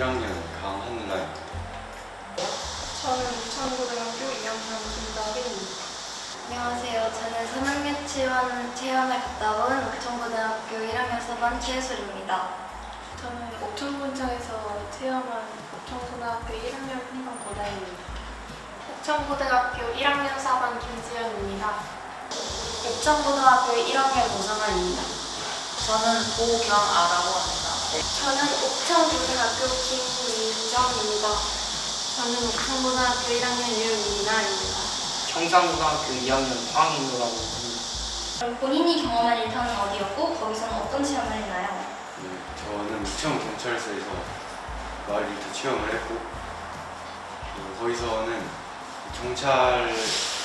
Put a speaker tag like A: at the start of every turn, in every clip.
A: 1학년 강한라입니다.
B: 저는 우천고등학교 2학년 김다빈입니다.
C: 안녕하세요. 저는 3학년 체험에 갔다 온 옥천고등학교 1학년 4반 최예솔입니다.
B: 저는 옥천군청에서 체험한 옥천고등학교 1학년 3반 고다입니다. 옥천고등학교 1학년 4반 김지연입니다.
C: 옥천고등학교 1학년 오상아입니다.
D: 저는 고경아라고 합니다.
C: 저는 옥천고등학교 김민정입니다. 저는 옥천고등학교 1학년 유민아입니다.
E: 경상고등학교 2학년 황인우라고 합니다.
C: 본인이 경험한 일터는 어디였고 거기서는 어떤 체험을 했나요?
A: 네, 저는 우천경찰서에서 마을 일터 체험을 했고 거기서는 경찰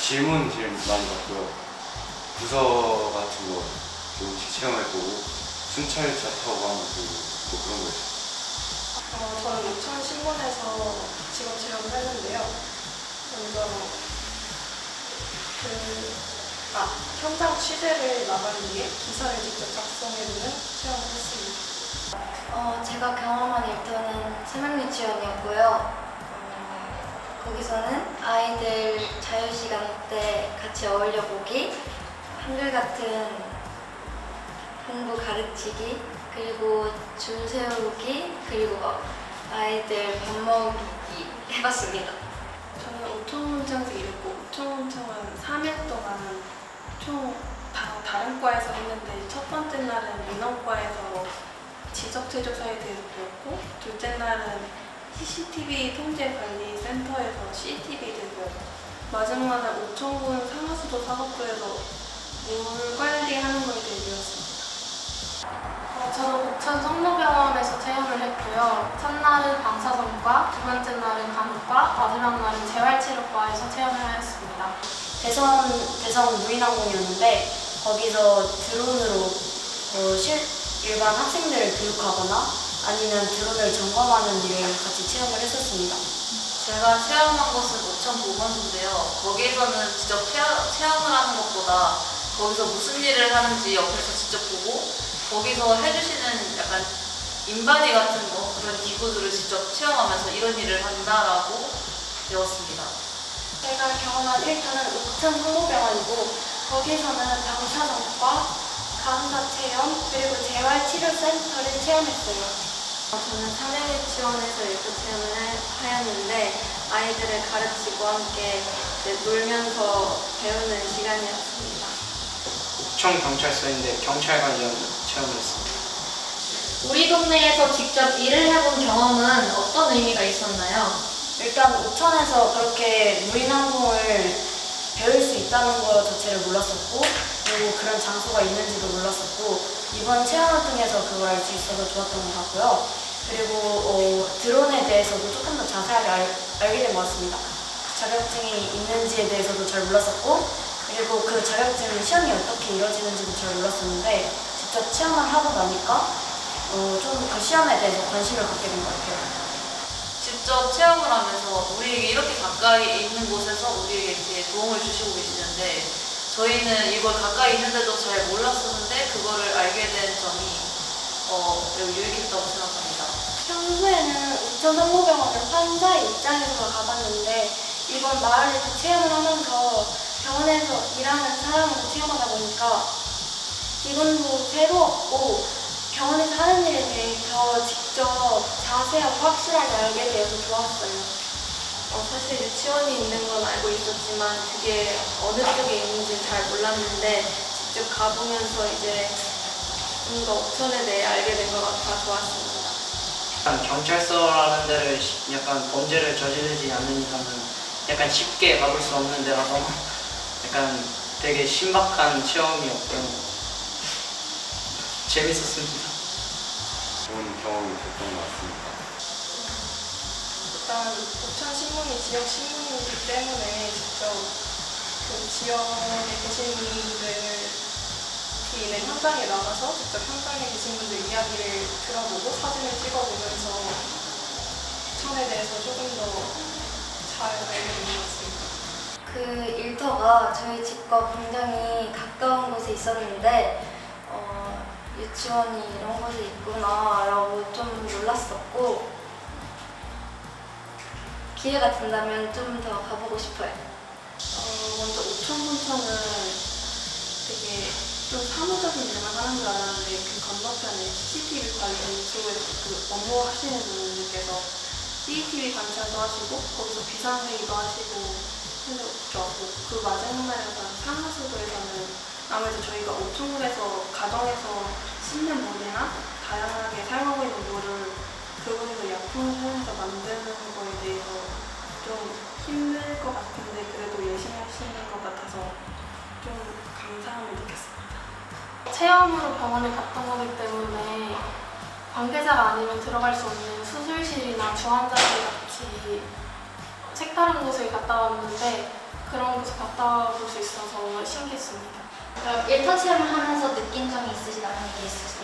A: 질문 제일 많이 받고요. 부서 같은 거 조금씩 체험해보고 순찰차 타고 가면 또 그런 거 있어요.
B: 저는 옥천신문에서 직업 체험을 했는데요. 먼저 현장 취재를 나간 뒤에 기사를 직접 작성해보는 체험을 했습니다.
C: 제가 경험한 일터는 3학년 지원이었고요. 거기서는 아이들 자유시간 때 같이 어울려보기, 한글같은 공부 가르치기, 그리고 줄 세우기, 그리고 아이들 밥 먹이기 해봤습니다.
B: 저는 옥천군청에서 일했고 옥천군청은 3일 동안 총 다른 과에서 했는데 첫 번째 날은 민원과에서 지적체조사에 대해서 배웠고 둘째 날은 CCTV 통제관리센터에서 CCTV에 대해서 배웠고 마지막 날은 옥천군 상하수도 사업부에서 물 관리하는 거에 대해 배웠습니다. 저는 옥천 성모병원에서 체험을 했고요. 첫날은 방사선과, 두 번째 날은 간호과, 마지막 날은 재활치료과에서 체험을 하였습니다.
C: 대성 무인항공이었는데 거기서 드론으로 일반 학생들을 교육하거나 아니면 드론을 점검하는 일을 같이 체험을 했었습니다.
D: 제가 체험한 곳은 옥천보건소인데요. 거기에서는 직접 체험을 하는 것보다 거기서 무슨 일을 하는지 옆에서 직접 보고 거기서 해주시는 약간 인바디 같은 거 그런 기구들을 직접 체험하면서 이런 일을 한다라고 배웠습니다.
C: 제가 경험한 일터는 옥천 성모병원이고 거기서는 방사선과 간호사 체험 그리고 재활치료센터를 체험했어요. 저는 3학년 지원에서 일터 체험을 하였는데 아이들을 가르치고 함께 놀면서 배우는 시간이었습니다.
E: 옥천경찰서인데 경찰관 체험을 했습니다.
D: 우리 동네에서 직접 일을 해본 경험은 어떤 의미가 있었나요?
C: 일단 옥천에서 그렇게 무인항공을 배울 수 있다는 것 자체를 몰랐었고 그리고 그런 장소가 있는지도 몰랐었고 이번 체험을 통해서 그걸 알 수 있어서 좋았던 것 같고요. 그리고 드론에 대해서도 조금 더 자세하게 알게 된 것 같습니다. 자격증이 있는지에 대해서도 잘 몰랐었고 그리고 그 자격증 시험이 어떻게 이루어지는지도 잘 몰랐었는데 직접 체험을 하고 나니까 좀 그 시험에 대해서 관심을 갖게 된 것 같아요.
D: 직접 체험을 하면서 우리에게 이렇게 가까이 있는 곳에서 우리에게 이렇게 도움을 주시고 계시는데 저희는 이걸 가까이 있는데도 잘 몰랐었는데 그거를 알게 된 점이 매우 유익했다고 생각합니다.
C: 평소에는 옥천 성모병원을 환자의 입장에서 가봤는데 이번 마을에서 체험을 하면서 병원에서 일하는 사람으로 체험하다 보니까 기분도 새로웠고 병원에서 하는 일에 대해서 직접 자세하고 확실하게 알게 되어서 좋았어요. 사실 유치원이 있는 건 알고 있었지만 그게 어느 쪽에 있는지는 잘 몰랐는데 직접 가보면서 이제 좀 더 옥천에 대해 알게 된 것 같아 좋았습니다.
E: 약간 경찰서라는 데를 약간 범죄를 저지르지 않는 이상은 약간 쉽게 가볼 수 없는 데라서 약간 되게 신박한 체험이었고 재밌었습니다.
A: 좋은 경험이 됐던 것 같습니다.
B: 일단 옥천신문이 지역신문이기 때문에 직접 그 지역에 계신 분들이 있는 현장에 나가서 직접 현장에 계신 분들 이야기를 들어보고 사진을 찍어보면서 옥천에 대해서 조금 더 잘 알게 된 것 같습니다.
C: 그 일터가 저희 집과 굉장히 가까운 곳에 있었는데 유치원이 이런 곳에 있구나 라고 좀 놀랐었고 기회가 된다면 좀 더 가보고 싶어요.
B: 먼저 오천군청은 되게 좀 사무적인 일만 하는 줄 알았는데 그 건너편에 CCTV 관련 쪽에서 그 업무 하시는 분들께서 CCTV 관찰도 하시고 거기서 비상회의도 하시고 해서 좋았고 그 마지막날에서 상하수도에서는 아무래도 저희가 오천군에서 가정에서 씻는 물이나 다양하게 사용하고 있는 물을 그곳에서 약품을 사용해서 만드는 거에 대해서 좀 힘들 것 같은데 그래도 열심히 하시는 것 같아서 좀 감사함을 느꼈습니다.
F: 체험으로 병원에 갔던 거기 때문에 관계자가 아니면 들어갈 수 없는 수술실이나 주환자실 같이 색다른 곳을 갔다 왔는데 그런 곳을 갔다 볼 수 있어서 신기했습니다.
C: 그럼 1터 체험을 하면서 느낀 점이 있으시다면 게 있으세요?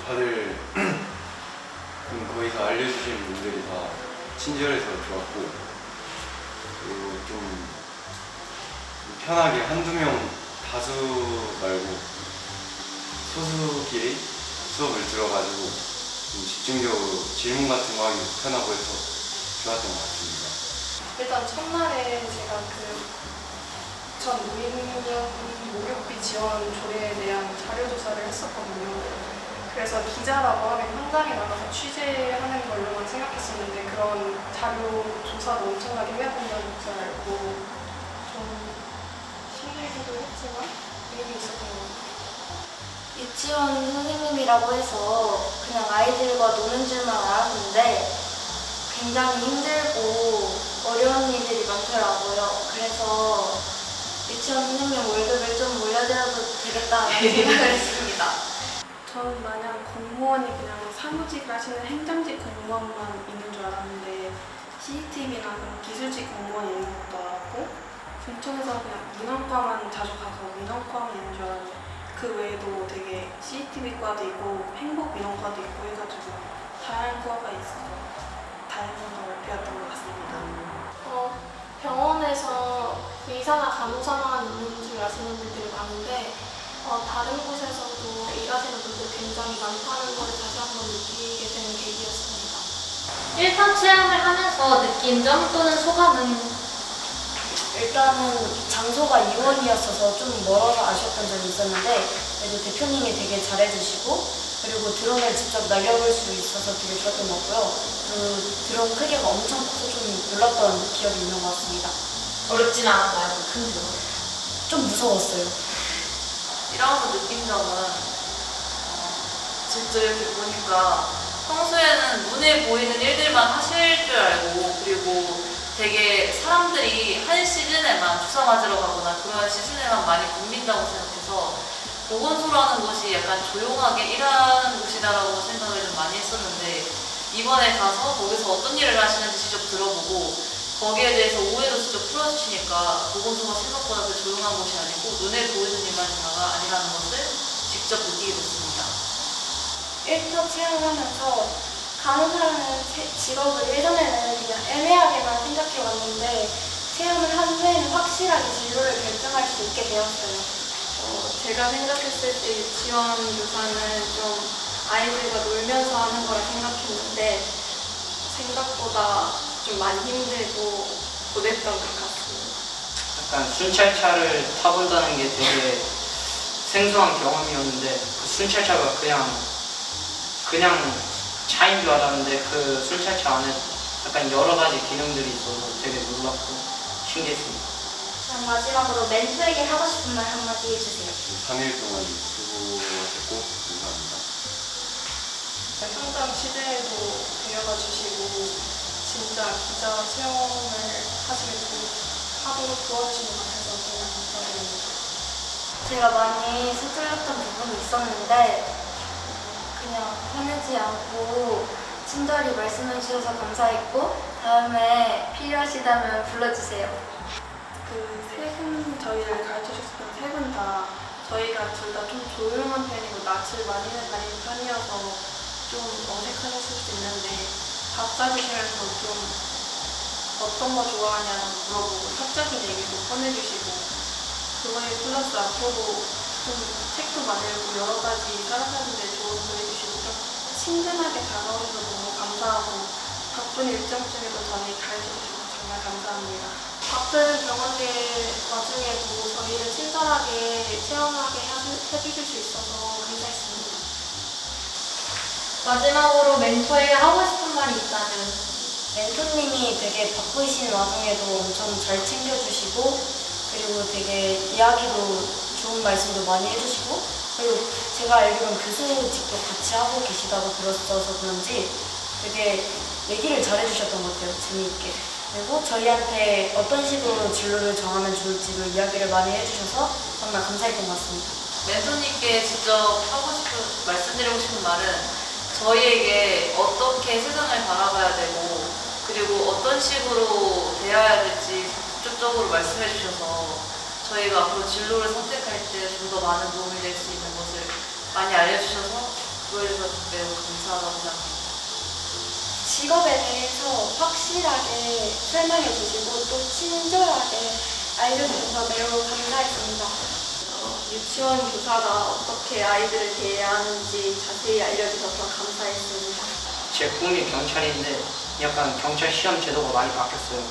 A: 다들 거기서 알려주신 분들이 다 친절해서 좋았고 그리고 좀 편하게 한두 명 다수 말고 소수끼리 수업을 들어가지고 좀 집중적으로 질문 같은 거 하기 편하고 해서 좋았던 것 같습니다.
F: 일단 첫날에 제가 전 노인정 목욕비 지원 조례에 대한 자료 조사를 했었거든요. 그래서 기자라고 하면 현장에 나가서 취재하는 걸로만 생각했었는데 그런 자료 조사도 엄청나게 해야 된다는 줄 알고 좀 힘들기도 했지만 의미 있었던 것 같아요.
C: 유치원 선생님이라고 해서 그냥 아이들과 노는 줄만 알았는데 굉장히 힘들고 어려운 일들이 많더라고요. 그래서 유치원 선생님 월급을 좀 올려드려도 되겠다는 생각을 했습니다.
B: 저는 마냥 공무원이 그냥 사무직을 하시는 행정직 공무원만 있는 줄 알았는데 CCTV나 그런 기술직 공무원이 있는 것도 알았고 중청에서 그냥 민원과만 자주 가서 민원과만 있는 줄 알았는데 그 외에도 되게 CCTV과도 있고 행복민원과도 있고 해가지고 다양한 과가 있어서 다양한 걸 배웠던 것 같습니다.
F: 병원에서 의사나 간호사만 있는 줄 아시는 분들이 많은데 다른 곳에서도 일하시는 분들 굉장히 많다는 걸 다시 한번 느끼게 되는 계기였습니다.
G: 1터 체험을 하면서 느낀 점 또는 소감은?
C: 일단은 장소가 유원이었어서 좀 멀어서 아쉬웠던 점이 있었는데 그래도 대표님이 되게 잘해주시고 그리고 드론을 직접 날려볼 수 있어서 되게 좋았던 것 같고요. 그 드론 크기가 엄청 커서 좀 놀랐던 기억이 있는 것 같습니다.
G: 어렵진 않았나요? 그 큰 드론?
C: 좀 무서웠어요.
D: 이러면서 느낀 점은 직접 이렇게 보니까 평소에는 눈에 보이는 일들만 하실 줄 알고 그리고 되게 사람들이 한 시즌에만 주사 맞으러 가거나 그런 시즌에만 많이 붐빈다고 생각해서 보건소라는 곳이 약간 조용하게 일하는 곳이다라고 생각을 좀 많이 했었는데 이번에 가서 거기서 어떤 일을 하시는지 직접 들어보고 거기에 대해서 오해도 직접 풀어주시니까 보건소가 생각보다 그 조용한 곳이 아니고 눈에 보이는 일만 아니라는 것을 직접 느끼게 됐습니다.
C: 1터 체험을 하면서 간호사라는 직업을 예전에는 그냥 애매하게만 생각해왔는데 체험을 한 후에는 확실하게 진로를 결정할 수 있게 되었어요.
F: 제가 생각했을 때 유치원 교사는 좀 아이들과 놀면서 하는 거라 생각했는데 생각보다 좀 많이 힘들고 고됐던 것 같습니다.
E: 약간 순찰차를 타본다는 게 되게 생소한 경험이었는데 그 순찰차가 그냥 차인 줄 알았는데 그 순찰차 안에 약간 여러 가지 기능들이 있어서 되게 놀랍고 신기했습니다.
C: 그럼 마지막으로 멘토에게 하고 싶은 말 한마디 해주세요.
A: 3일 동안 수고했고 감사합니다.
F: 현장 취재에도 데려가 주시고 진짜 기자 체험을 하도록 도와주신 것 같아서 정말 감사드립니다.
C: 제가 많이 서툴렀던 부분이 있었는데 그냥 화내지 않고 친절히 말씀해 주셔서 감사했고 다음에 필요하시다면 불러주세요.
B: 그 세 분 저희를 가르쳐주셨던 세 분 다 저희가 둘 다 좀 조용한 편이고 낯을 많이 가리는 편이어서 좀 어색하셨을 수도 있는데 밥 사주시면서 좀 어떤 거 좋아하냐고 물어보고 사적인 얘기도 꺼내주시고 그거에 플러스 앞으로 좀 책도 만들고 여러 가지 살아가는데 조언도 해주시고 좀 친근하게 다가오셔서 너무 감사하고 바쁜 일정 중에도 저희 가르쳐주셔서 정말 감사합니다. 바쁜 병원일 와중에도 저희를 친절하게 체험하게 해주실 수 있어서 감사했습니다.
G: 마지막으로 멘토에게 하고 싶은 말이 있다면?
C: 멘토님이 되게 바쁘신 와중에도 엄청 잘 챙겨주시고 그리고 되게 이야기도 좋은 말씀도 많이 해주시고 그리고 제가 알기로는 교수직도 같이 하고 계시다고 들었어서 그런지 되게 얘기를 잘해주셨던 것 같아요. 재미있게. 그리고 저희한테 어떤 식으로 진로를 정하면 좋을지도 이야기를 많이 해주셔서 정말 감사했던 것 같습니다.
D: 멘토님께 직접 하고 싶은, 말씀드리고 싶은 말은 저희에게 어떻게 세상을 바라봐야 되고 그리고 어떤 식으로 대해야 될지 직접적으로 말씀해 주셔서 저희가 앞으로 진로를 선택할 때 좀 더 많은 도움이 될 수 있는 것을 많이 알려주셔서 그거에 대해서 매우 감사하다고 생각합니다.
C: 직업에 대해서 확실하게 설명해 주시고 또 친절하게 알려주셔서 매우 감사했습니다.
B: 유치원 교사가 어떻게 아이들을 대해야 하는지 자세히 알려주셔서 감사했습니다.
E: 제 꿈이 경찰인데 약간 경찰 시험 제도가 많이 바뀌었어요.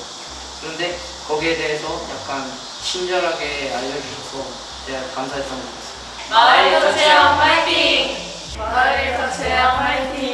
E: 그런데 거기에 대해서 약간 친절하게 알려주셔서 제가 감사했던 것 같습니다.
D: 마을에서 체험 파이팅!
B: 마을에서 체험 화이팅!